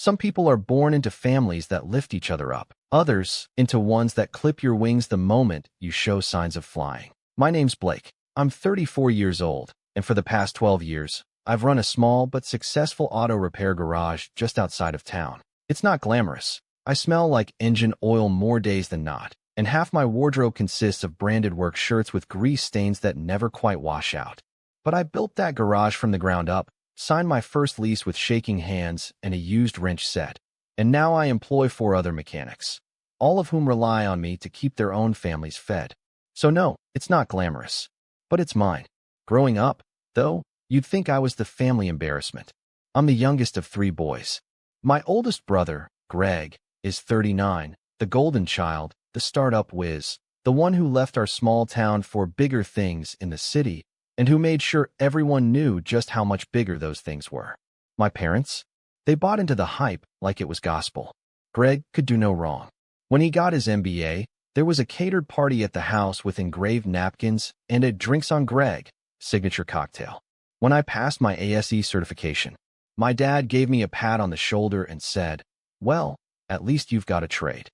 Some people are born into families that lift each other up, others into ones that clip your wings the moment you show signs of flying. My name's Blake. I'm 34 years old, and for the past 12 years, I've run a small but successful auto repair garage just outside of town. It's not glamorous. I smell like engine oil more days than not, and half my wardrobe consists of branded work shirts with grease stains that never quite wash out. But I built that garage from the ground up, signed my first lease with shaking hands and a used wrench set, and now I employ 4 other mechanics, all of whom rely on me to keep their own families fed. So no, it's not glamorous, but it's mine. Growing up, though, you'd think I was the family embarrassment. I'm the youngest of 3 boys. My oldest brother, Greg, is 39, the golden child, the startup whiz, the one who left our small town for bigger things in the city, and who made sure everyone knew just how much bigger those things were. My parents? They bought into the hype like it was gospel. Greg could do no wrong. When he got his MBA, there was a catered party at the house with engraved napkins and a drinks on Greg signature cocktail. When I passed my ASE certification, my dad gave me a pat on the shoulder and said, "Well, at least you've got a trade."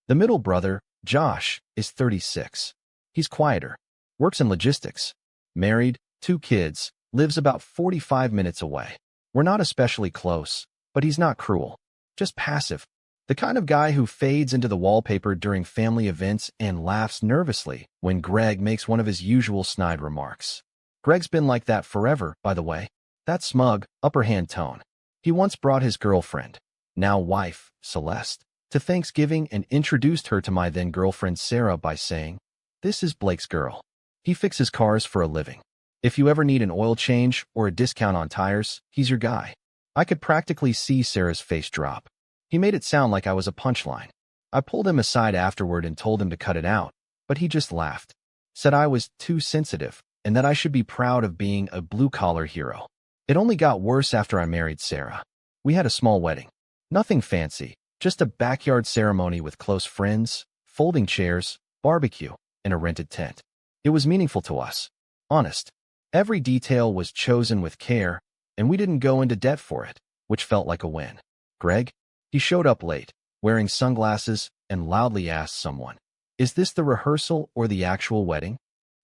The middle brother, Josh, is 36. He's quieter, works in logistics, married, 2 kids, lives about 45 minutes away. We're not especially close, but he's not cruel, just passive. The kind of guy who fades into the wallpaper during family events and laughs nervously when Greg makes one of his usual snide remarks. Greg's been like that forever, by the way. That smug, upper-hand tone. He once brought his girlfriend, now wife, Celeste, to Thanksgiving and introduced her to my then-girlfriend Sarah by saying, "This is Blake's girl. He fixes cars for a living. If you ever need an oil change or a discount on tires, he's your guy." I could practically see Sarah's face drop. He made it sound like I was a punchline. I pulled him aside afterward and told him to cut it out, but he just laughed, said I was too sensitive, and that I should be proud of being a blue-collar hero. It only got worse after I married Sarah. We had a small wedding. Nothing fancy, just a backyard ceremony with close friends, folding chairs, barbecue, and a rented tent. It was meaningful to us. Honest. Every detail was chosen with care, and we didn't go into debt for it, which felt like a win. Greg? He showed up late, wearing sunglasses, and loudly asked someone, "Is this the rehearsal or the actual wedding?"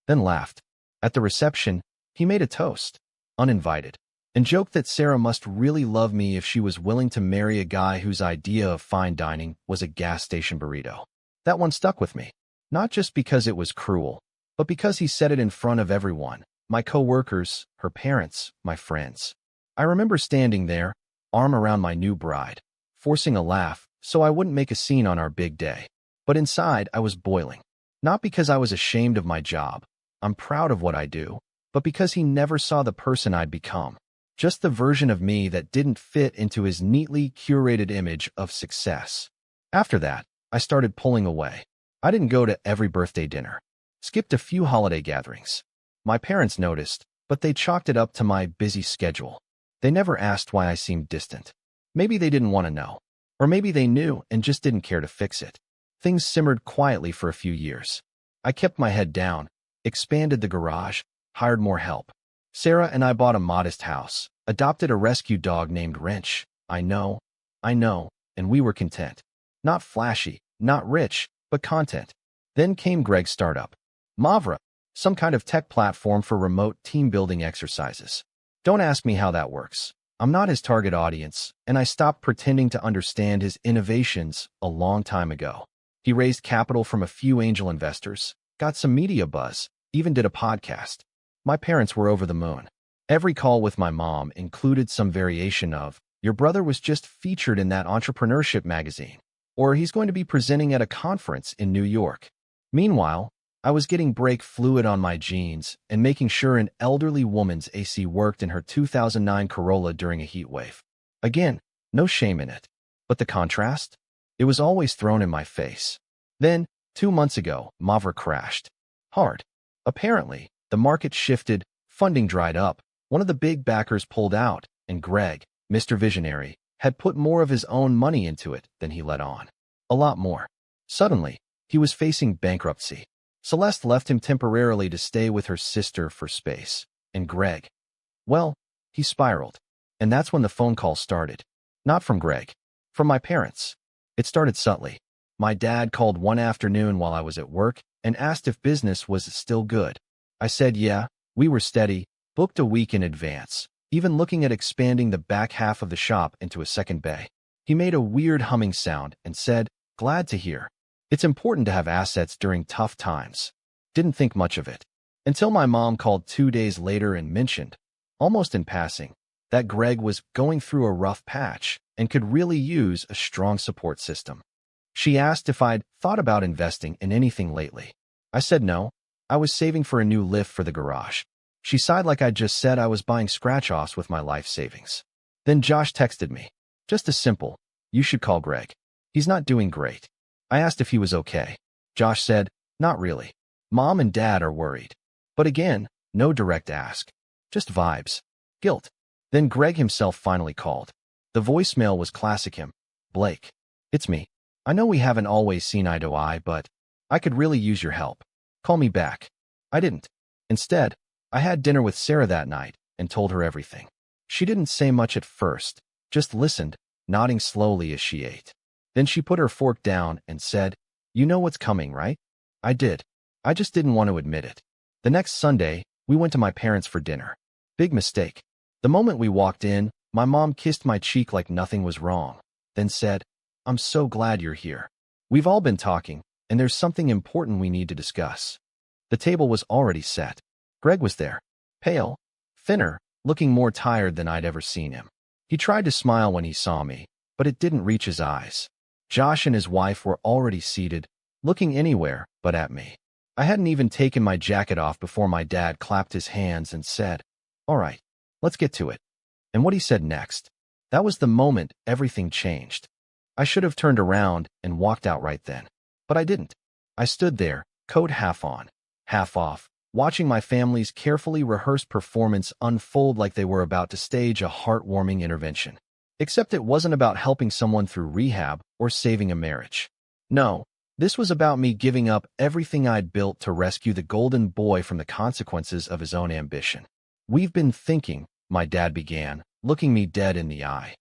Then laughed. At the reception, he made a toast, uninvited, and joked that Sarah must really love me if she was willing to marry a guy whose idea of fine dining was a gas station burrito. That one stuck with me, not just because it was cruel, but because he said it in front of everyone, my coworkers, her parents, my friends. I remember standing there, arm around my new bride, forcing a laugh so I wouldn't make a scene on our big day. But inside, I was boiling. Not because I was ashamed of my job. I'm proud of what I do, but because he never saw the person I'd become. Just the version of me that didn't fit into his neatly curated image of success. After that, I started pulling away. I didn't go to every birthday dinner. Skipped a few holiday gatherings. My parents noticed, but they chalked it up to my busy schedule. They never asked why I seemed distant. Maybe they didn't want to know. Or maybe they knew and just didn't care to fix it. Things simmered quietly for a few years. I kept my head down, expanded the garage, hired more help. Sarah and I bought a modest house, adopted a rescue dog named Wrench. I know, and we were content. Not flashy, not rich, but content. Then came Greg's startup, Mavra, some kind of tech platform for remote team-building exercises. Don't ask me how that works. I'm not his target audience, and I stopped pretending to understand his innovations a long time ago. He raised capital from a few angel investors, got some media buzz, even did a podcast. My parents were over the moon. Every call with my mom included some variation of, "Your brother was just featured in that entrepreneurship magazine," or "He's going to be presenting at a conference in New York." Meanwhile, I was getting brake fluid on my jeans and making sure an elderly woman's AC worked in her 2009 Corolla during a heat wave. Again, no shame in it. But the contrast? It was always thrown in my face. Then, 2 months ago, Mavra crashed. Hard. Apparently, the market shifted, funding dried up, one of the big backers pulled out, and Greg, Mr. Visionary, had put more of his own money into it than he let on. A lot more. Suddenly, he was facing bankruptcy. Celeste left him temporarily to stay with her sister for space. And Greg, well, he spiraled. And that's when the phone call started. Not from Greg. From my parents. It started subtly. My dad called one afternoon while I was at work and asked if business was still good. I said yeah, we were steady, booked a week in advance, even looking at expanding the back half of the shop into a second bay. He made a weird humming sound and said, "Glad to hear. It's important to have assets during tough times." Didn't think much of it. Until my mom called 2 days later and mentioned, almost in passing, that Greg was going through a rough patch and could really use a strong support system. She asked if I'd thought about investing in anything lately. I said no. I was saving for a new lift for the garage. She sighed like I'd just said I was buying scratch-offs with my life savings. Then Josh texted me. Just a simple, "You should call Greg. He's not doing great." I asked if he was okay. Josh said, "Not really. Mom and Dad are worried." But again, no direct ask. Just vibes. Guilt. Then Greg himself finally called. The voicemail was classic him. "Blake, it's me. I know we haven't always seen eye to eye, but I could really use your help. Call me back." I didn't. Instead, I had dinner with Sarah that night and told her everything. She didn't say much at first, just listened, nodding slowly as she ate. Then she put her fork down and said, "You know what's coming, right?" I did. I just didn't want to admit it. The next Sunday, we went to my parents for dinner. Big mistake. The moment we walked in, my mom kissed my cheek like nothing was wrong, then said, "I'm so glad you're here. We've all been talking, and there's something important we need to discuss." The table was already set. Greg was there, pale, thinner, looking more tired than I'd ever seen him. He tried to smile when he saw me, but it didn't reach his eyes. Josh and his wife were already seated, looking anywhere but at me. I hadn't even taken my jacket off before my dad clapped his hands and said, "All right, let's get to it." And what he said next, that was the moment everything changed. I should have turned around and walked out right then, but I didn't. I stood there, coat half on, half off, watching my family's carefully rehearsed performance unfold like they were about to stage a heartwarming intervention. Except it wasn't about helping someone through rehab or saving a marriage. No, this was about me giving up everything I'd built to rescue the golden boy from the consequences of his own ambition. "We've been thinking," my dad began, looking me dead in the eye,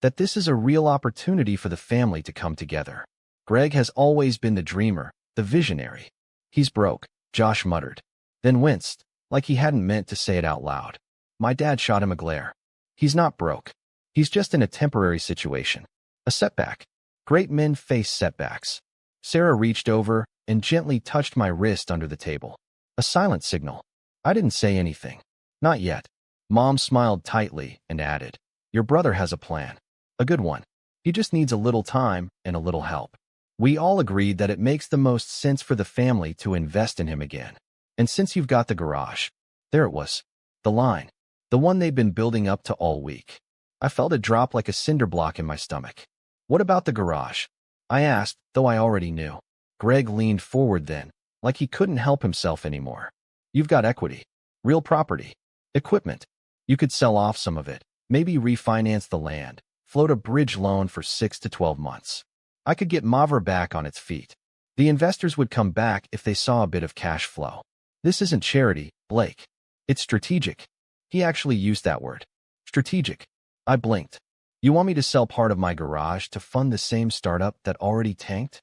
"that this is a real opportunity for the family to come together. Greg has always been the dreamer, the visionary. He's broke," Josh muttered, then winced, like he hadn't meant to say it out loud. My dad shot him a glare. "He's not broke. He's just in a temporary situation. A setback. Great men face setbacks." Sarah reached over and gently touched my wrist under the table. A silent signal. I didn't say anything. Not yet. Mom smiled tightly and added, "Your brother has a plan. A good one. He just needs a little time and a little help." We all agreed that it makes the most sense for the family to invest in him again. And since you've got the garage, there it was. The line. The one they'd been building up to all week. I felt it drop like a cinder block in my stomach. "What about the garage?" I asked, though I already knew. Greg leaned forward then, like he couldn't help himself anymore. "You've got equity. Real property. Equipment. You could sell off some of it, maybe refinance the land, float a bridge loan for 6 to 12 months. I could get Mavra back on its feet. The investors would come back if they saw a bit of cash flow. This isn't charity, Blake. It's strategic." He actually used that word. Strategic. I blinked. "You want me to sell part of my garage to fund the same startup that already tanked?"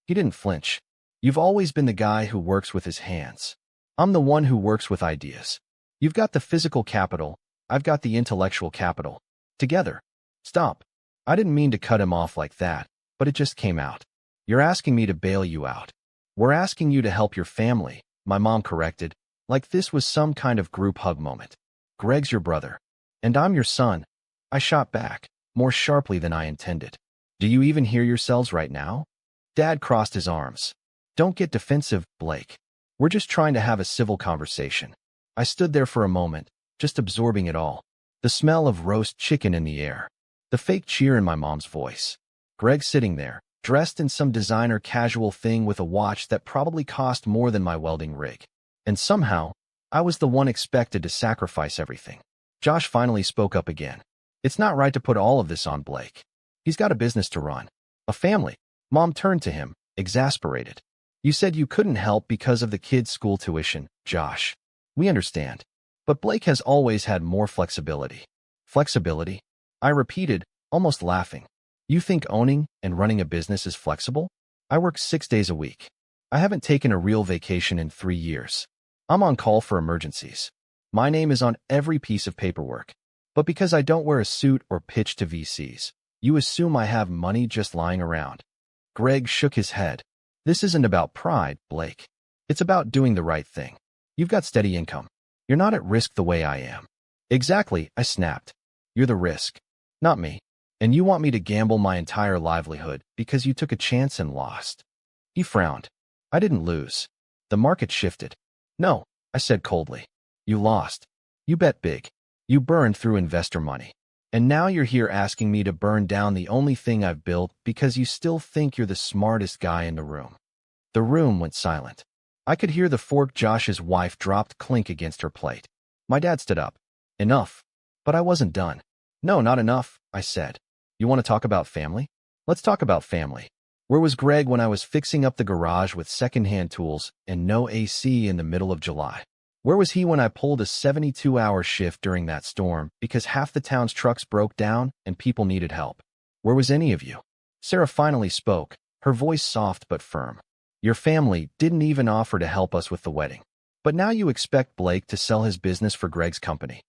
He didn't flinch. "You've always been the guy who works with his hands. I'm the one who works with ideas. You've got the physical capital, I've got the intellectual capital. Together." Stop. I didn't mean to cut him off like that, but it just came out. "You're asking me to bail you out. We're asking you to help your family," my mom corrected, like this was some kind of group hug moment. "Greg's your brother. And I'm your son." I shot back, more sharply than I intended. "Do you even hear yourselves right now?" Dad crossed his arms. "Don't get defensive, Blake. We're just trying to have a civil conversation." I stood there for a moment, just absorbing it all. The smell of roast chicken in the air. The fake cheer in my mom's voice. Greg sitting there, dressed in some designer casual thing with a watch that probably cost more than my welding rig. And somehow, I was the one expected to sacrifice everything. Josh finally spoke up again. "It's not right to put all of this on Blake. He's got a business to run. A family." Mom turned to him, exasperated. "You said you couldn't help because of the kids' school tuition, Josh. We understand. But Blake has always had more flexibility." "Flexibility?" I repeated, almost laughing. You think owning and running a business is flexible? I work 6 days a week. I haven't taken a real vacation in 3 years. I'm on call for emergencies. My name is on every piece of paperwork. But because I don't wear a suit or pitch to VCs, you assume I have money just lying around. Greg shook his head. This isn't about pride, Blake. It's about doing the right thing. You've got steady income. You're not at risk the way I am. Exactly, I snapped. You're the risk, not me. And you want me to gamble my entire livelihood because you took a chance and lost. He frowned. I didn't lose. The market shifted. No, I said coldly. You lost. You bet big. You burned through investor money. And now you're here asking me to burn down the only thing I've built because you still think you're the smartest guy in the room. The room went silent. I could hear the fork Josh's wife dropped clink against her plate. My dad stood up. Enough. But I wasn't done. No, not enough, I said. You want to talk about family? Let's talk about family. Where was Greg when I was fixing up the garage with secondhand tools and no AC in the middle of July? Where was he when I pulled a 72-hour shift during that storm because half the town's trucks broke down and people needed help? Where was any of you? Sarah finally spoke, her voice soft but firm. Your family didn't even offer to help us with the wedding. But now you expect Blake to sell his business for Greg's company.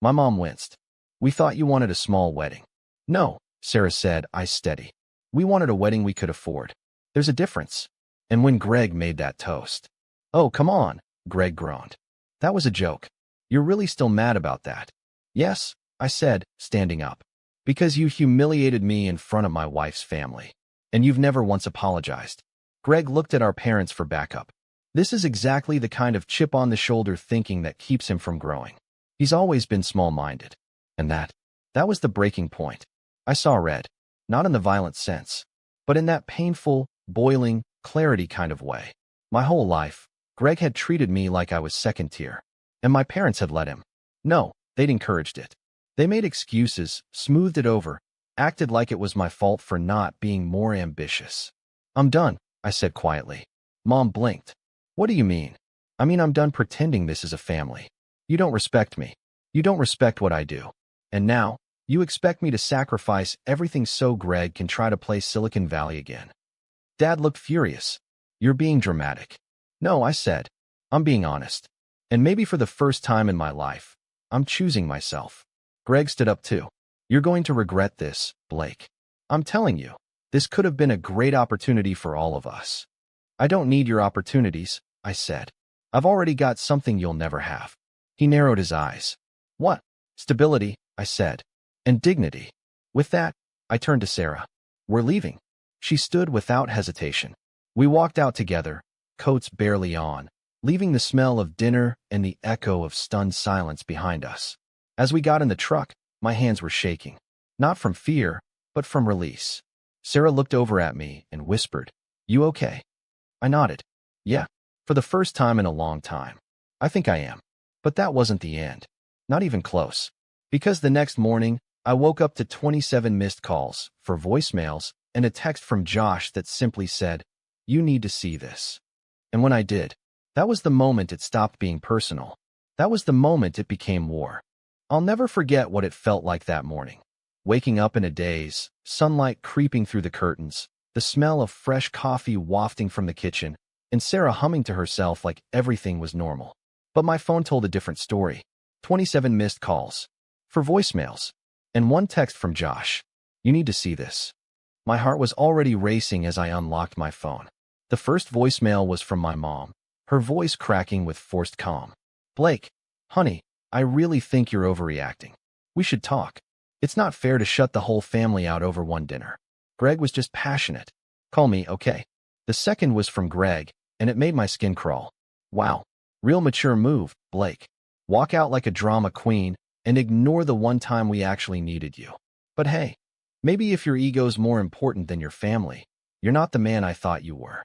My mom winced. We thought you wanted a small wedding. No, Sarah said, eyes steady. We wanted a wedding we could afford. There's a difference. And when Greg made that toast. Oh, come on, Greg groaned. That was a joke. You're really still mad about that? Yes, I said, standing up. Because you humiliated me in front of my wife's family. And you've never once apologized. Greg looked at our parents for backup. This is exactly the kind of chip-on-the-shoulder thinking that keeps him from growing. He's always been small-minded. And that was the breaking point. I saw red, not in the violent sense, but in that painful, boiling, clarity kind of way. My whole life, Greg had treated me like I was second tier, and my parents had let him. No, they'd encouraged it. They made excuses, smoothed it over, acted like it was my fault for not being more ambitious. I'm done, I said quietly. Mom blinked. What do you mean? I mean I'm done pretending this is a family. You don't respect me. You don't respect what I do. And now, you expect me to sacrifice everything so Greg can try to play Silicon Valley again. Dad looked furious. You're being dramatic. No, I said. I'm being honest. And maybe for the first time in my life, I'm choosing myself. Greg stood up too. You're going to regret this, Blake. I'm telling you, this could have been a great opportunity for all of us. I don't need your opportunities, I said. I've already got something you'll never have. He narrowed his eyes. What? Stability, I said. And dignity. With that, I turned to Sarah. We're leaving. She stood without hesitation. We walked out together, coats barely on, leaving the smell of dinner and the echo of stunned silence behind us. As we got in the truck, my hands were shaking. Not from fear, but from release. Sarah looked over at me and whispered, You okay? I nodded. Yeah, for the first time in a long time. I think I am. But that wasn't the end. Not even close. Because the next morning, I woke up to 27 missed calls, for voicemails, and a text from Josh that simply said, You need to see this. And when I did, that was the moment it stopped being personal. That was the moment it became war. I'll never forget what it felt like that morning. Waking up in a daze, sunlight creeping through the curtains, the smell of fresh coffee wafting from the kitchen, and Sarah humming to herself like everything was normal. But my phone told a different story. 27 missed calls. For voicemails. And one text from Josh. You need to see this. My heart was already racing as I unlocked my phone. The first voicemail was from my mom, her voice cracking with forced calm. Blake, honey, I really think you're overreacting. We should talk. It's not fair to shut the whole family out over one dinner. Greg was just passionate. Call me, okay? The second was from Greg, and it made my skin crawl. Wow. Real mature move, Blake. Walk out like a drama queen and ignore the one time we actually needed you. But hey, maybe if your ego's more important than your family, you're not the man I thought you were.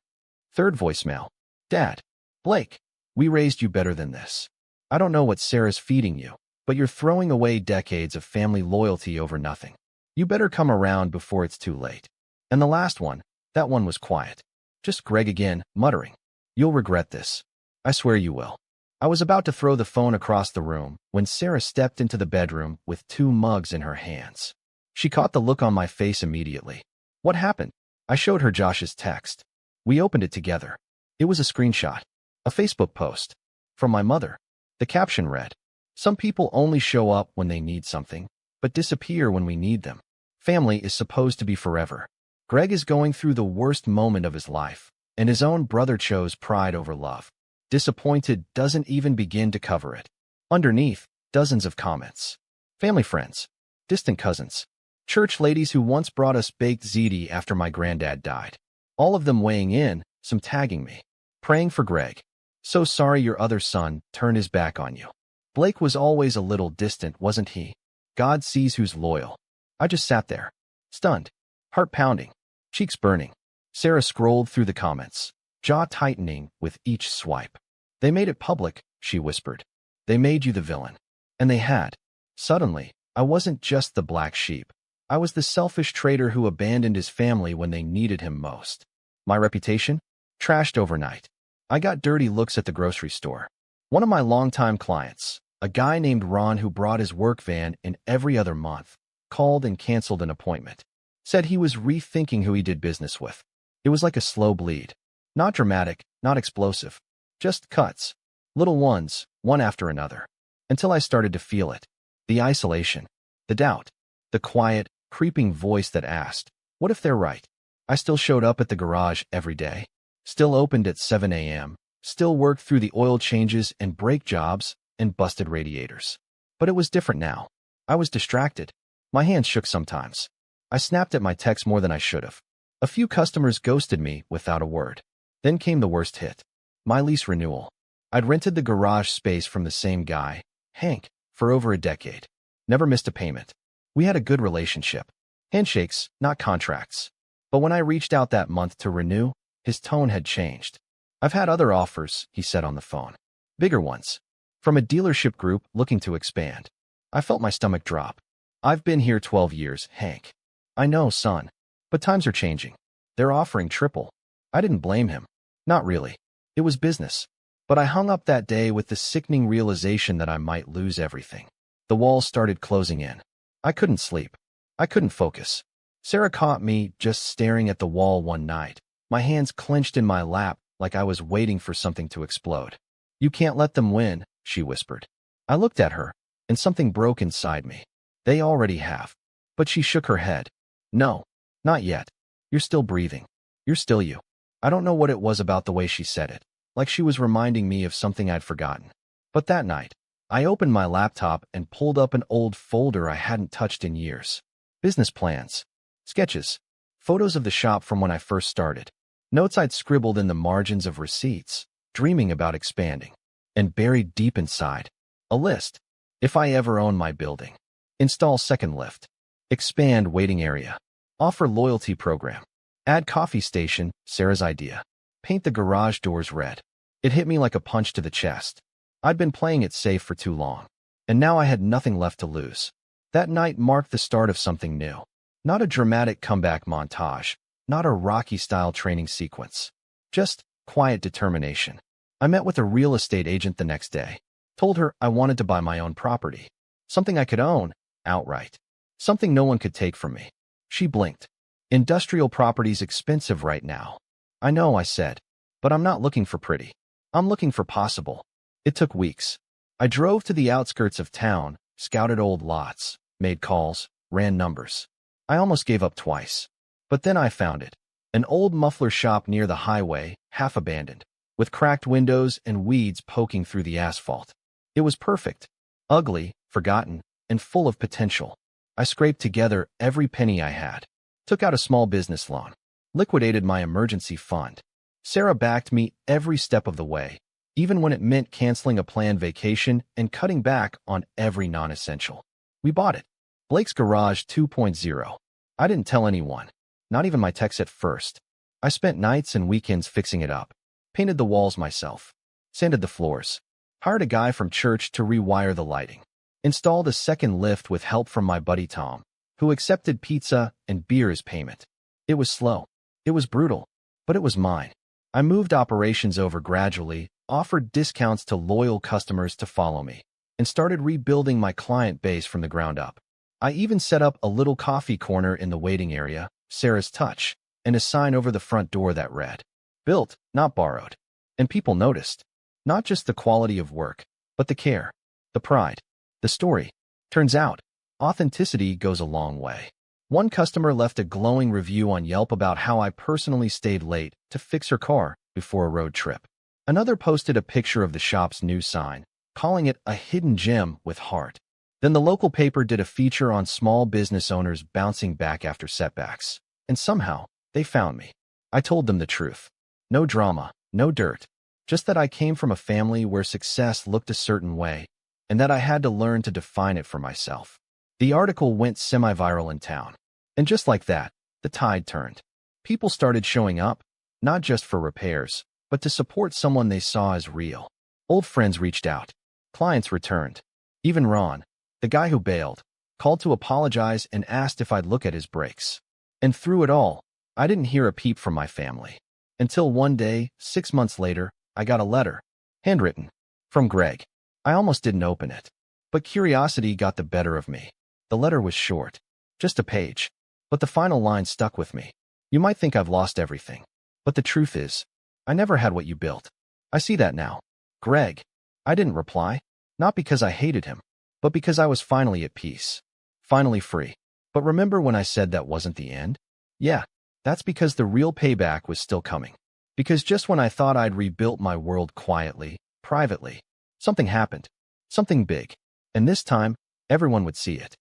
Third voicemail. Dad, Blake, we raised you better than this. I don't know what Sarah's feeding you, but you're throwing away decades of family loyalty over nothing. You better come around before it's too late. And the last one, that one was quiet. Just Greg again, muttering. You'll regret this. I swear you will. I was about to throw the phone across the room when Sarah stepped into the bedroom with 2 mugs in her hands. She caught the look on my face immediately. What happened? I showed her Josh's text. We opened it together. It was a screenshot. A Facebook post. From my mother. The caption read, "Some people only show up when they need something, but disappear when we need them. Family is supposed to be forever. Greg is going through the worst moment of his life, and his own brother chose pride over love. Disappointed doesn't even begin to cover it." Underneath, dozens of comments. Family friends. Distant cousins. Church ladies who once brought us baked ziti after my granddad died. All of them weighing in, some tagging me. Praying for Greg. So sorry your other son turned his back on you. Blake was always a little distant, wasn't he? God sees who's loyal. I just sat there. Stunned. Heart pounding. Cheeks burning. Sarah scrolled through the comments. Jaw tightening with each swipe. "They made it public," she whispered. "They made you the villain." And they had. Suddenly, I wasn't just the black sheep. I was the selfish traitor who abandoned his family when they needed him most. My reputation? Trashed overnight. I got dirty looks at the grocery store. One of my longtime clients, a guy named Ron who brought his work van in every other month, called and canceled an appointment. Said he was rethinking who he did business with. It was like a slow bleed. Not dramatic, not explosive. Just cuts. Little ones, one after another. Until I started to feel it. The isolation. The doubt. The quiet, creeping voice that asked, what if they're right? I still showed up at the garage every day. Still opened at 7 a.m. Still worked through the oil changes and brake jobs and busted radiators. But it was different now. I was distracted. My hands shook sometimes. I snapped at my texts more than I should have. A few customers ghosted me without a word. Then came the worst hit. My lease renewal. I'd rented the garage space from the same guy, Hank, for over a decade. Never missed a payment. We had a good relationship. Handshakes, not contracts. But when I reached out that month to renew, his tone had changed. "I've had other offers," he said on the phone. Bigger ones. From a dealership group looking to expand. I felt my stomach drop. "I've been here 12 years, Hank." "I know, son. But times are changing. They're offering triple." I didn't blame him. Not really. It was business. But I hung up that day with the sickening realization that I might lose everything. The walls started closing in. I couldn't sleep. I couldn't focus. Sarah caught me just staring at the wall one night, my hands clenched in my lap like I was waiting for something to explode. "You can't let them win," she whispered. I looked at her, and something broke inside me. "They already have." But she shook her head. "No, not yet. You're still breathing. You're still you." I don't know what it was about the way she said it, like she was reminding me of something I'd forgotten. But that night, I opened my laptop and pulled up an old folder I hadn't touched in years. Business plans. Sketches. Photos of the shop from when I first started. Notes I'd scribbled in the margins of receipts, dreaming about expanding. And buried deep inside, a list. If I ever own my building. Install second lift. Expand waiting area. Offer loyalty program. Add coffee station, Sarah's idea. Paint the garage doors red. It hit me like a punch to the chest. I'd been playing it safe for too long. And now I had nothing left to lose. That night marked the start of something new. Not a dramatic comeback montage. Not a Rocky-style training sequence. Just quiet determination. I met with a real estate agent the next day. Told her I wanted to buy my own property. Something I could own, outright. Something no one could take from me. She blinked. "Industrial property's expensive right now." "I know," I said. "But I'm not looking for pretty. I'm looking for possible." It took weeks. I drove to the outskirts of town, scouted old lots, made calls, ran numbers. I almost gave up twice. But then I found it. An old muffler shop near the highway, half abandoned, with cracked windows and weeds poking through the asphalt. It was perfect. Ugly, forgotten, and full of potential. I scraped together every penny I had. Took out a small business loan. Liquidated my emergency fund. Sarah backed me every step of the way, even when it meant canceling a planned vacation and cutting back on every non-essential. We bought it. Blake's Garage 2.0. I didn't tell anyone, not even my techs at first. I spent nights and weekends fixing it up. Painted the walls myself. Sanded the floors. Hired a guy from church to rewire the lighting. Installed a second lift with help from my buddy Tom, who accepted pizza and beer as payment. It was slow. It was brutal. But it was mine. I moved operations over gradually, offered discounts to loyal customers to follow me, and started rebuilding my client base from the ground up. I even set up a little coffee corner in the waiting area, Sarah's touch, and a sign over the front door that read, "Built, not borrowed." And people noticed. Not just the quality of work, but the care, the pride, the story. Turns out, authenticity goes a long way. One customer left a glowing review on Yelp about how I personally stayed late to fix her car before a road trip. Another posted a picture of the shop's new sign, calling it a hidden gem with heart. Then the local paper did a feature on small business owners bouncing back after setbacks. And somehow, they found me. I told them the truth. No drama, no dirt. Just that I came from a family where success looked a certain way, and that I had to learn to define it for myself. The article went semi-viral in town. And just like that, the tide turned. People started showing up, not just for repairs, but to support someone they saw as real. Old friends reached out. Clients returned. Even Ron, the guy who bailed, called to apologize and asked if I'd look at his brakes. And through it all, I didn't hear a peep from my family. Until one day, 6 months later, I got a letter, handwritten, from Greg. I almost didn't open it. But curiosity got the better of me. The letter was short, just a page. But the final line stuck with me. "You might think I've lost everything. But the truth is, I never had what you built. I see that now. Greg." I didn't reply, not because I hated him, but because I was finally at peace. Finally free. But remember when I said that wasn't the end? Yeah, that's because the real payback was still coming. Because just when I thought I'd rebuilt my world quietly, privately, something happened. Something big. And this time, everyone would see it.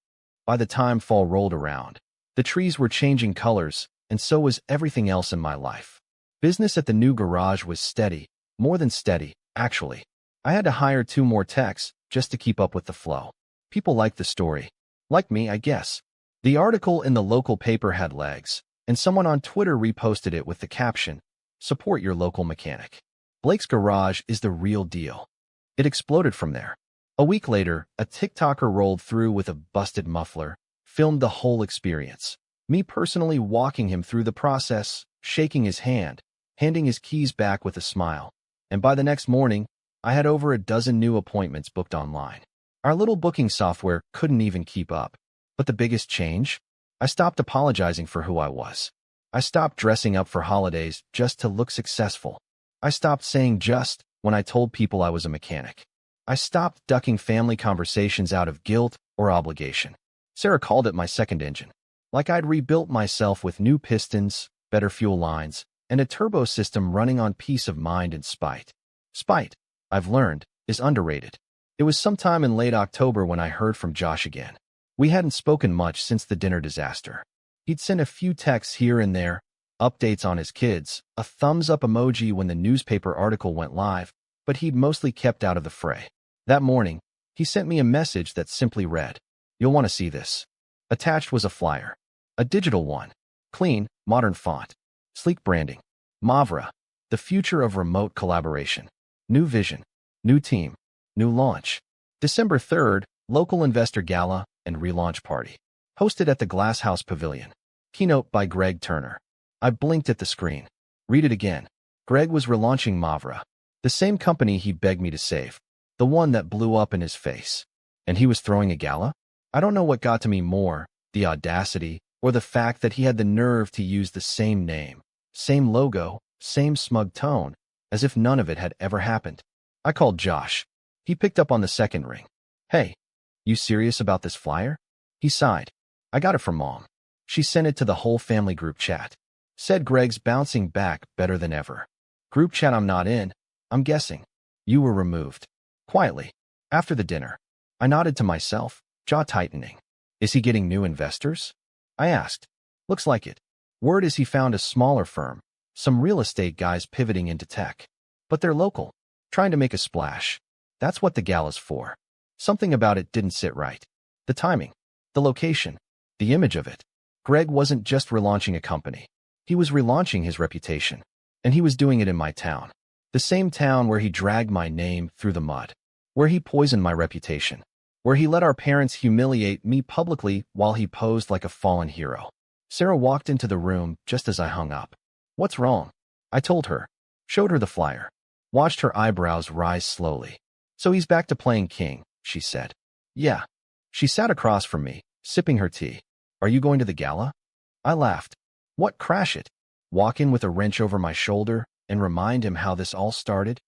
By the time fall rolled around, the trees were changing colors, and so was everything else in my life. Business at the new garage was steady, more than steady, actually. I had to hire 2 more techs just to keep up with the flow. People liked the story. Like me, I guess. The article in the local paper had legs, and someone on Twitter reposted it with the caption, "Support your local mechanic. Blake's garage is the real deal." It exploded from there. A week later, a TikToker rolled through with a busted muffler, filmed the whole experience. Me personally walking him through the process, shaking his hand, handing his keys back with a smile. And by the next morning, I had over a dozen new appointments booked online. Our little booking software couldn't even keep up. But the biggest change? I stopped apologizing for who I was. I stopped dressing up for holidays just to look successful. I stopped saying just when I told people I was a mechanic. I stopped ducking family conversations out of guilt or obligation. Sarah called it my second engine. Like I'd rebuilt myself with new pistons, better fuel lines, and a turbo system running on peace of mind and spite. Spite, I've learned, is underrated. It was sometime in late October when I heard from Josh again. We hadn't spoken much since the dinner disaster. He'd sent a few texts here and there, updates on his kids, a thumbs-up emoji when the newspaper article went live, but he'd mostly kept out of the fray. That morning, he sent me a message that simply read, "You'll want to see this." Attached was a flyer. A digital one. Clean, modern font. Sleek branding. Mavra. The future of remote collaboration. New vision. New team. New launch. December 3rd, local investor gala and relaunch party. Hosted at the Glass House Pavilion. Keynote by Greg Turner. I blinked at the screen. Read it again. Greg was relaunching Mavra. The same company he begged me to save. The one that blew up in his face. And he was throwing a gala? I don't know what got to me more, the audacity, or the fact that he had the nerve to use the same name, same logo, same smug tone, as if none of it had ever happened. I called Josh. He picked up on the second ring. "Hey, you serious about this flyer?" He sighed. "I got it from Mom. She sent it to the whole family group chat." Said Greg's bouncing back better than ever. "Group chat I'm not in, I'm guessing. You were removed." Quietly. After the dinner. I nodded to myself, jaw tightening. "Is he getting new investors?" I asked. "Looks like it. Word is he found a smaller firm, some real estate guys pivoting into tech. But they're local, trying to make a splash. That's what the gala's for." Something about it didn't sit right. The timing, the location, the image of it. Greg wasn't just relaunching a company. He was relaunching his reputation. And he was doing it in my town. The same town where he dragged my name through the mud. Where he poisoned my reputation. Where he let our parents humiliate me publicly while he posed like a fallen hero. Sarah walked into the room just as I hung up. "What's wrong?" I told her. Showed her the flyer. Watched her eyebrows rise slowly. "So he's back to playing king," she said. "Yeah." She sat across from me, sipping her tea. Are you going to the gala? I laughed. What, crash it? Walk in with a wrench over my shoulder and remind him how this all started?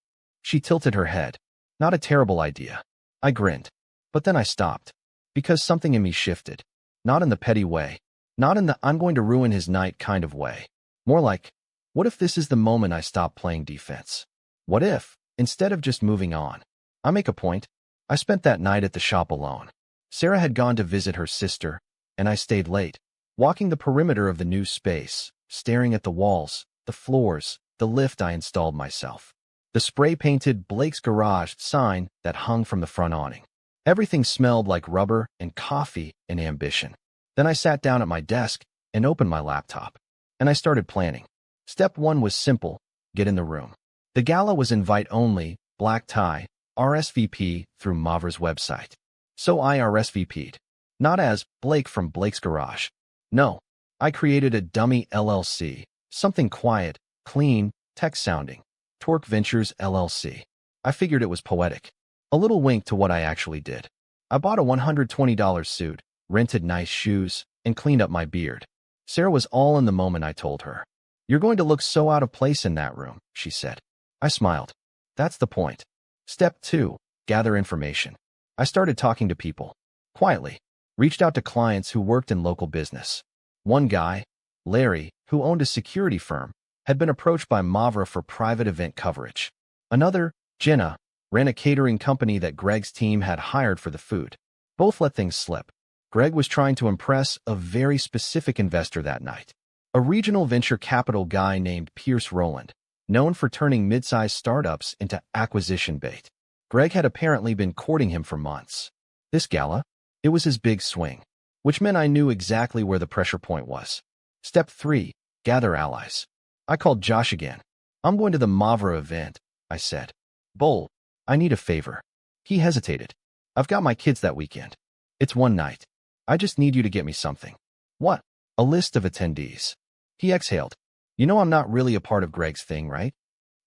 She tilted her head. Not a terrible idea. I grinned. But then I stopped. Because something in me shifted. Not in the petty way. Not in the I'm going to ruin his night kind of way. More like, what if this is the moment I stop playing defense? What if, instead of just moving on? I make a point. I spent that night at the shop alone. Sarah had gone to visit her sister, and I stayed late, walking the perimeter of the new space, staring at the walls, the floors, the lift I installed myself, the spray-painted Blake's Garage sign that hung from the front awning. Everything smelled like rubber and coffee and ambition. Then I sat down at my desk and opened my laptop, and I started planning. Step 1 was simple: get in the room. The gala was invite only, black tie, RSVP through Mavra's website. So I RSVP'd. Not as Blake from Blake's Garage. No, I created a dummy LLC, something quiet, clean, tech-sounding. Torque Ventures LLC. I figured it was poetic. A little wink to what I actually did. I bought a $120 suit, rented nice shoes, and cleaned up my beard. Sarah was all in the moment. I told her. You're going to look so out of place in that room, she said. I smiled. That's the point. Step 2, gather information. I started talking to people. Quietly. Reached out to clients who worked in local business. One guy, Larry, who owned a security firm, had been approached by Mavra for private event coverage. Another, Jenna, ran a catering company that Greg's team had hired for the food. Both let things slip. Greg was trying to impress a very specific investor that night. A regional venture capital guy named Pierce Rowland, known for turning mid-sized startups into acquisition bait. Greg had apparently been courting him for months. This gala, it was his big swing, which meant I knew exactly where the pressure point was. Step 3, gather allies. I called Josh again. I'm going to the Mavra event, I said. Bull, I need a favor. He hesitated. I've got my kids that weekend. It's one night. I just need you to get me something. What? A list of attendees. He exhaled. You know I'm not really a part of Greg's thing, right?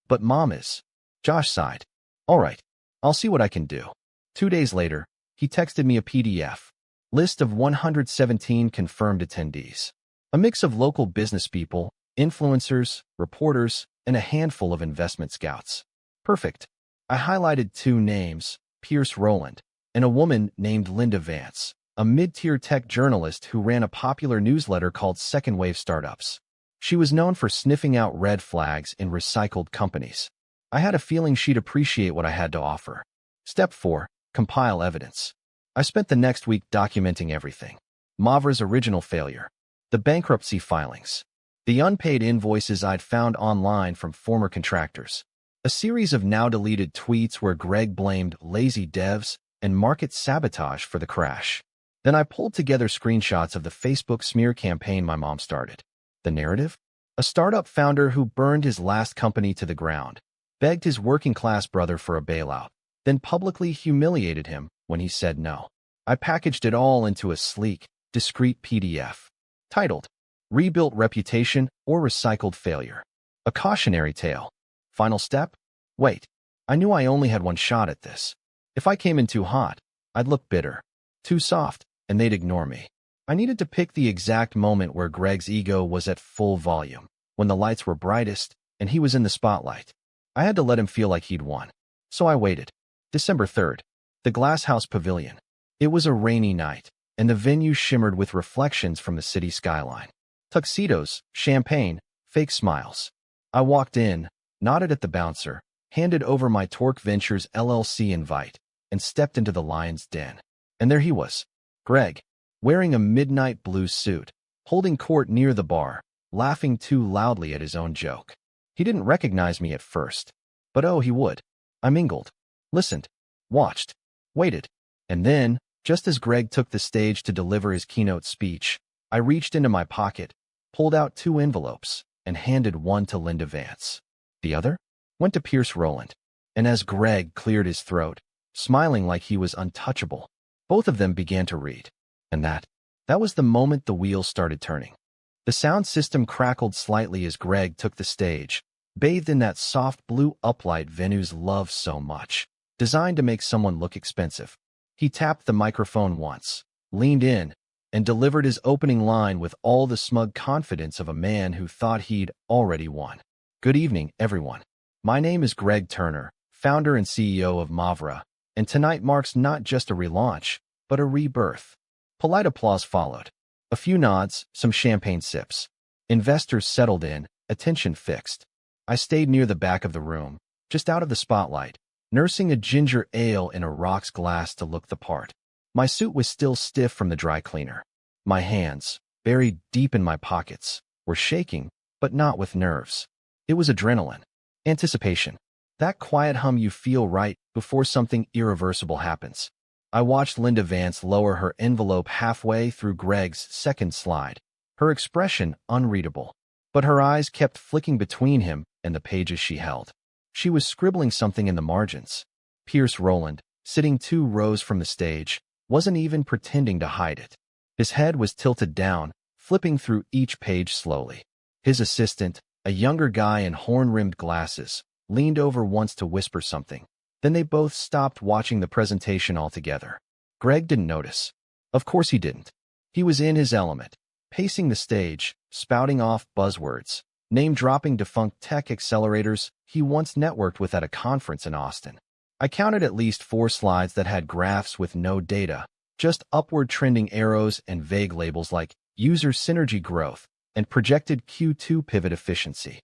But Mom is. Josh sighed. All right. I'll see what I can do. 2 days later, he texted me a PDF. List of 117 confirmed attendees. A mix of local business people, influencers, reporters, and a handful of investment scouts. Perfect. I highlighted 2 names, Pierce Rowland, and a woman named Linda Vance, a mid-tier tech journalist who ran a popular newsletter called Second Wave Startups. She was known for sniffing out red flags in recycled companies. I had a feeling she'd appreciate what I had to offer. Step 4, compile evidence. I spent the next week documenting everything. Mavra's original failure, the bankruptcy filings, the unpaid invoices I'd found online from former contractors, a series of now-deleted tweets where Greg blamed lazy devs and market sabotage for the crash. Then I pulled together screenshots of the Facebook smear campaign my mom started. The narrative? A startup founder who burned his last company to the ground, begged his working-class brother for a bailout, then publicly humiliated him when he said no. I packaged it all into a sleek, discreet PDF, titled, Rebuilt Reputation or Recycled Failure. A cautionary tale. Final step? Wait. I knew I only had one shot at this. If I came in too hot, I'd look bitter. Too soft, and they'd ignore me. I needed to pick the exact moment where Greg's ego was at full volume, when the lights were brightest and he was in the spotlight. I had to let him feel like he'd won. So I waited. December 3rd. The Glass House Pavilion. It was a rainy night, and the venue shimmered with reflections from the city skyline. Tuxedos, champagne, fake smiles. I walked in, nodded at the bouncer, handed over my Torque Ventures LLC invite, and stepped into the lion's den. And there he was, Greg, wearing a midnight blue suit, holding court near the bar, laughing too loudly at his own joke. He didn't recognize me at first, but oh, he would. I mingled, listened, watched, waited, and then, just as Greg took the stage to deliver his keynote speech, I reached into my pocket, pulled out 2 envelopes, and handed one to Linda Vance. The other went to Pierce Rowland, and as Greg cleared his throat, smiling like he was untouchable, both of them began to read. And that was the moment the wheels started turning. The sound system crackled slightly as Greg took the stage, bathed in that soft blue uplight venues love so much, designed to make someone look expensive. He tapped the microphone once, leaned in, and delivered his opening line with all the smug confidence of a man who thought he'd already won. Good evening, everyone. My name is Greg Turner, founder and CEO of Mavra, and tonight marks not just a relaunch, but a rebirth. Polite applause followed. A few nods, some champagne sips. Investors settled in, attention fixed. I stayed near the back of the room, just out of the spotlight, nursing a ginger ale in a rocks glass to look the part. My suit was still stiff from the dry cleaner. My hands, buried deep in my pockets, were shaking, but not with nerves. It was adrenaline. Anticipation. That quiet hum you feel right before something irreversible happens. I watched Linda Vance lower her envelope halfway through Greg's second slide, her expression unreadable. But her eyes kept flicking between him and the pages she held. She was scribbling something in the margins. Pierce Rowland, sitting 2 rows from the stage, wasn't even pretending to hide it. His head was tilted down, flipping through each page slowly. His assistant, a younger guy in horn-rimmed glasses, leaned over once to whisper something. Then they both stopped watching the presentation altogether. Greg didn't notice. Of course he didn't. He was in his element, pacing the stage, spouting off buzzwords, name-dropping defunct tech accelerators he once networked with at a conference in Austin. I counted at least 4 slides that had graphs with no data, just upward trending arrows and vague labels like user synergy growth and projected Q2 pivot efficiency.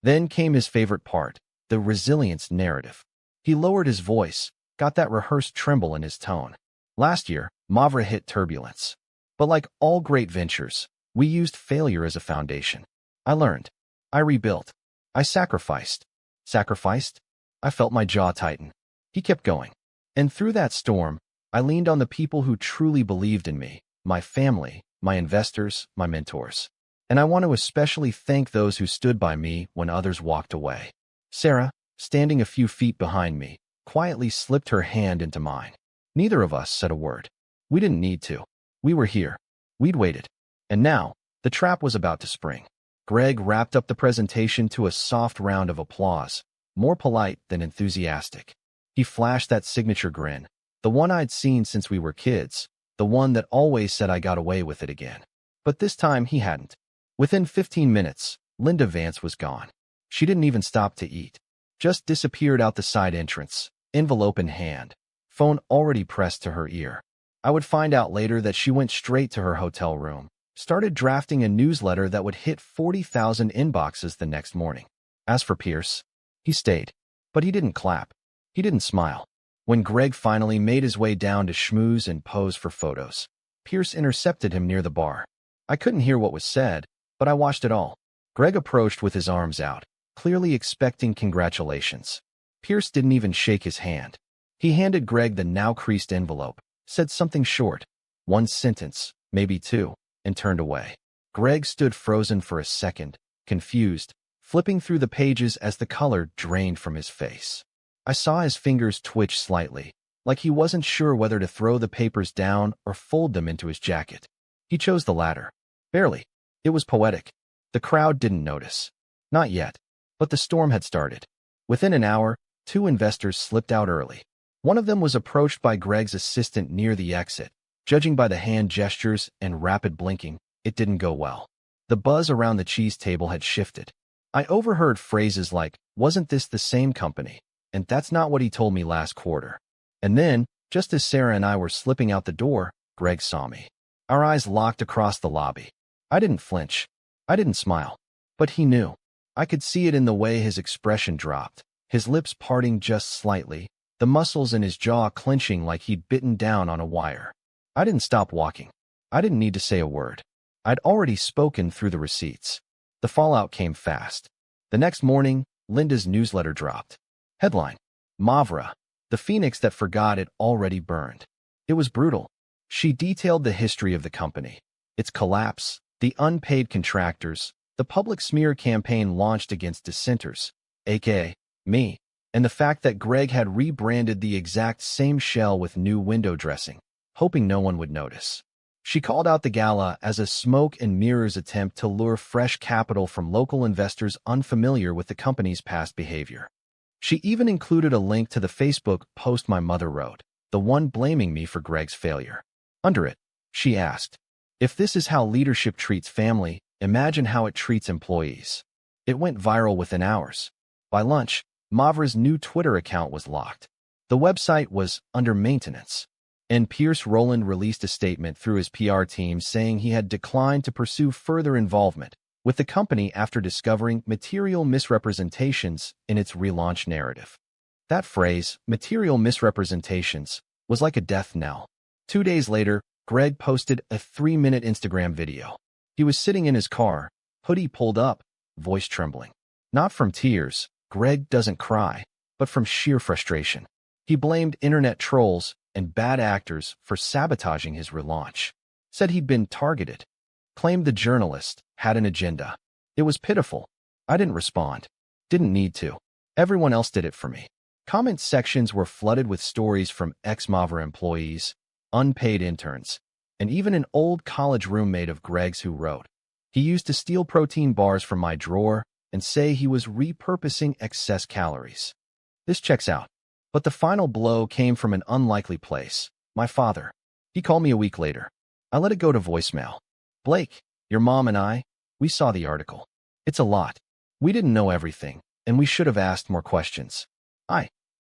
Then came his favorite part, the resilience narrative. He lowered his voice, got that rehearsed tremble in his tone. Last year, Mavra hit turbulence. But like all great ventures, we used failure as a foundation. I learned. I rebuilt. I sacrificed. Sacrificed? I felt my jaw tighten. He kept going. And through that storm, I leaned on the people who truly believed in me, my family, my investors, my mentors. And I want to especially thank those who stood by me when others walked away. Sarah, standing a few feet behind me, quietly slipped her hand into mine. Neither of us said a word. We didn't need to. We were here. We'd waited. And now, the trap was about to spring. Greg wrapped up the presentation to a soft round of applause, more polite than enthusiastic. He flashed that signature grin, the one I'd seen since we were kids, the one that always said I got away with it again. But this time he hadn't. Within 15 minutes, Linda Vance was gone. She didn't even stop to eat. Just disappeared out the side entrance, envelope in hand, phone already pressed to her ear. I would find out later that she went straight to her hotel room, started drafting a newsletter that would hit 40,000 inboxes the next morning. As for Pierce, he stayed. But he didn't clap. He didn't smile. When Greg finally made his way down to schmooze and pose for photos, Pierce intercepted him near the bar. I couldn't hear what was said, but I watched it all. Greg approached with his arms out, clearly expecting congratulations. Pierce didn't even shake his hand. He handed Greg the now creased envelope, said something short, 1 sentence, maybe 2, and turned away. Greg stood frozen for a second, confused, flipping through the pages as the color drained from his face. I saw his fingers twitch slightly, like he wasn't sure whether to throw the papers down or fold them into his jacket. He chose the latter. Barely. It was poetic. The crowd didn't notice. Not yet. But the storm had started. Within an hour, 2 investors slipped out early. One of them was approached by Greg's assistant near the exit. Judging by the hand gestures and rapid blinking, it didn't go well. The buzz around the cheese table had shifted. I overheard phrases like, "Wasn't this the same company?" And "That's not what he told me last quarter." And then, just as Sarah and I were slipping out the door, Greg saw me. Our eyes locked across the lobby. I didn't flinch. I didn't smile. But he knew. I could see it in the way his expression dropped, his lips parting just slightly, the muscles in his jaw clenching like he'd bitten down on a wire. I didn't stop walking. I didn't need to say a word. I'd already spoken through the receipts. The fallout came fast. The next morning, Linda's newsletter dropped. Headline: Mavra, the phoenix that forgot it already burned. It was brutal. She detailed the history of the company, its collapse, the unpaid contractors, the public smear campaign launched against dissenters, aka me, and the fact that Greg had rebranded the exact same shell with new window dressing, hoping no one would notice. She called out the gala as a smoke and mirrors attempt to lure fresh capital from local investors unfamiliar with the company's past behavior. She even included a link to the Facebook post my mother wrote, the one blaming me for Greg's failure. Under it, she asked, If this is how leadership treats family, imagine how it treats employees. It went viral within hours. By lunch, Mavra's new Twitter account was locked. The website was under maintenance, and Pierce Rowland released a statement through his PR team saying he had declined to pursue further involvement with the company after discovering material misrepresentations in its relaunch narrative. That phrase, material misrepresentations, was like a death knell. 2 days later, Greg posted a 3-minute Instagram video. He was sitting in his car, hoodie pulled up, voice trembling. Not from tears, Greg doesn't cry, but from sheer frustration. He blamed internet trolls and bad actors for sabotaging his relaunch. Said he'd been targeted. Claimed the journalist had an agenda. It was pitiful. I didn't respond. Didn't need to. Everyone else did it for me. Comment sections were flooded with stories from ex-Mavra employees, unpaid interns, and even an old college roommate of Greg's who wrote, "He used to steal protein bars from my drawer and say he was repurposing excess calories." This checks out. But the final blow came from an unlikely place. My father. He called me a week later. I let it go to voicemail. "Blake, your mom and we saw the article. It's a lot. We didn't know everything, and we should have asked more questions.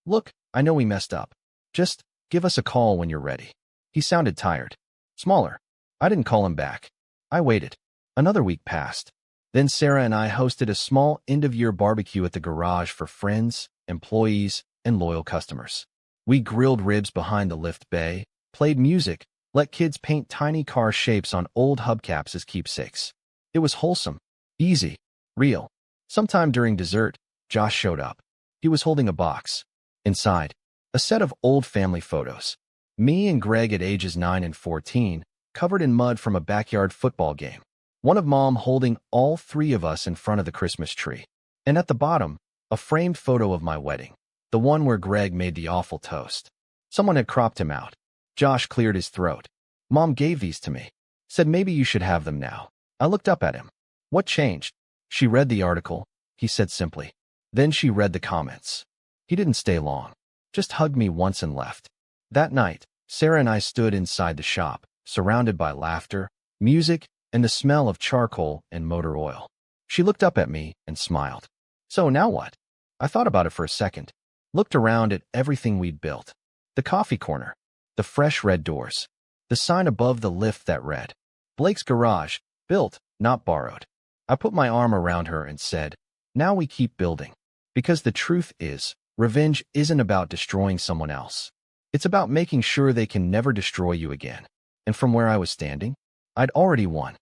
Look, I know we messed up. Just give us a call when you're ready." He sounded tired. Smaller. I didn't call him back. I waited. Another week passed. Then Sarah and I hosted a small end-of-year barbecue at the garage for friends, employees, and loyal customers. We grilled ribs behind the lift bay, played music, let kids paint tiny car shapes on old hubcaps as keepsakes. It was wholesome, easy, real. Sometime during dessert, Josh showed up. He was holding a box. Inside, a set of old family photos. Me and Greg at ages 9 and 14, covered in mud from a backyard football game. One of Mom holding all 3 of us in front of the Christmas tree. And at the bottom, a framed photo of my wedding. The one where Greg made the awful toast. Someone had cropped him out. Josh cleared his throat. "Mom gave these to me. Said maybe you should have them now." I looked up at him. "What changed?" "She read the article," he said simply. Then she read the comments. He didn't stay long. Just hugged me once and left. That night, Sarah and I stood inside the shop, surrounded by laughter, music, and the smell of charcoal and motor oil. She looked up at me and smiled. "So now what?" I thought about it for a second. Looked around at everything we'd built. The coffee corner, the fresh red doors, the sign above the lift that read, "Blake's Garage, built, not borrowed." I put my arm around her and said, "Now we keep building." Because the truth is, revenge isn't about destroying someone else. It's about making sure they can never destroy you again. And from where I was standing, I'd already won.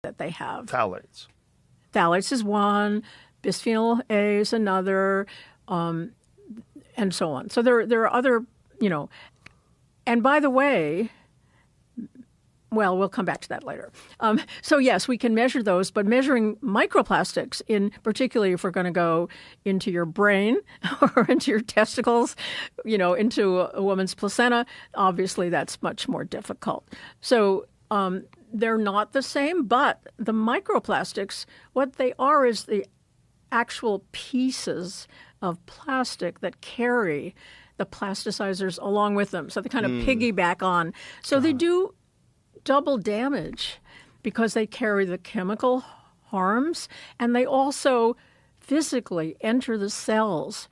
That they have. Phthalates. Phthalates is one, bisphenol A is another, and so on. So there are other, and by the way, well, we'll come back to that later. So yes, we can measure those, but measuring microplastics, particularly if we're going to go into your brain or into your testicles, into a woman's placenta, obviously that's much more difficult. So they're not the same, but the microplastics, what they are is the actual pieces of plastic that carry the plasticizers along with them. So they kind of piggyback on. So they do double damage because they carry the chemical harms and they also physically enter the cells,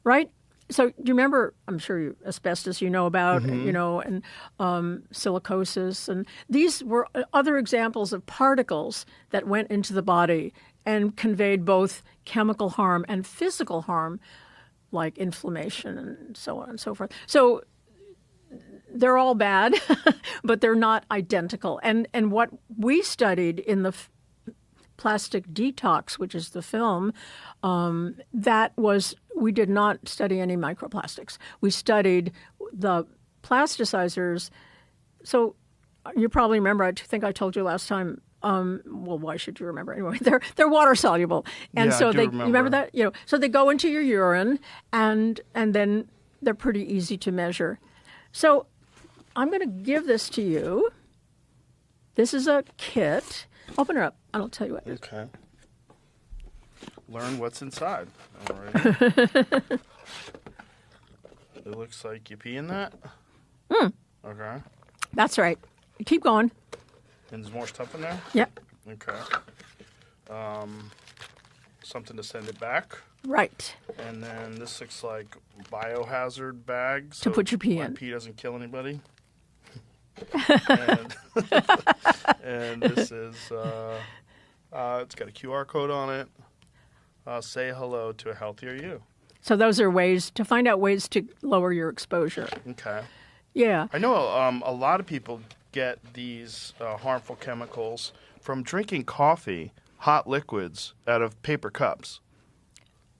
right? So you remember, I'm sure asbestos you know about, and silicosis. And these were other examples of particles that went into the body and conveyed both chemical harm and physical harm, like inflammation and so on and so forth. So they're all bad, but they're not identical. And what we studied in the Plastic Detox, which is the film, we did not study any microplastics. We studied the plasticizers. So you probably remember, I think I told you last time, well, why should you remember anyway? They're water soluble. And so you remember that? So they go into your urine and then they're pretty easy to measure. So I'm going to give this to you. This is a kit. Open her up, and I'll tell you what. Okay. Learn what's inside. All right. It looks like you pee in that? Okay. That's right. keep going. And there's more stuff in there? Yep. Okay. Something to send it back. Right. And then this looks like biohazard bags. To put your pee in. Pee doesn't kill anybody. and, and this is, it's got a QR code on it. Say hello to a healthier you. So those are ways to find out ways to lower your exposure. Okay. Yeah. I know a lot of people get these harmful chemicals from drinking coffee, hot liquids, out of paper cups.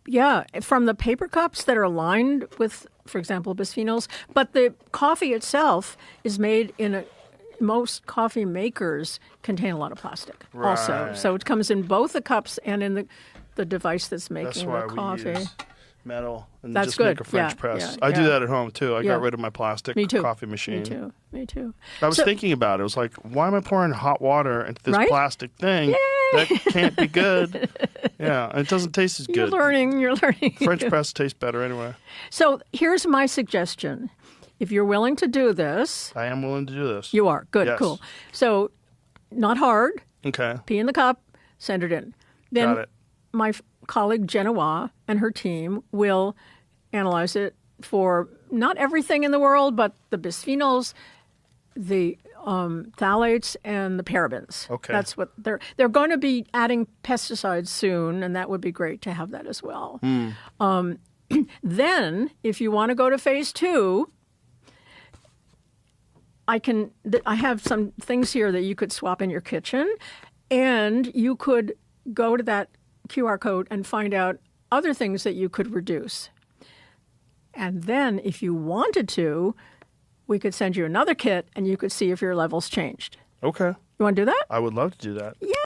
Yeah, from the paper cups that are lined with, for example, bisphenols. But the coffee itself is made most coffee makers contain a lot of plastic also. So it comes in both the cups and in the device that's making the coffee. We use metal and That's just good. make a French Yeah, press. yeah, I do yeah. that at home too. I got rid of my plastic coffee machine. Me too. I was thinking about it. I was like, why am I pouring hot water into this Right? plastic thing? Yay! That can't be good. Yeah, and it doesn't taste as You're good. learning. French press tastes better anyway. So here's my suggestion. If you're willing to do this. I am willing to do this. You are. Good, Yes. cool. So not hard. Okay. Pee in the cup, send it in. Then Got it. my colleague Genoa and her team will analyze it for not everything in the world, but the bisphenols, the phthalates, and the parabens. Okay. That's what they're going to be adding pesticides soon, and that would be great to have that as well. Then, if you want to go to phase 2, I have some things here that you could swap in your kitchen, and you could go to that QR code and find out other things that you could reduce. And then, if you wanted to, we could send you another kit, and you could see if your levels changed. Okay. You want to do that? I would love to do that. Yeah.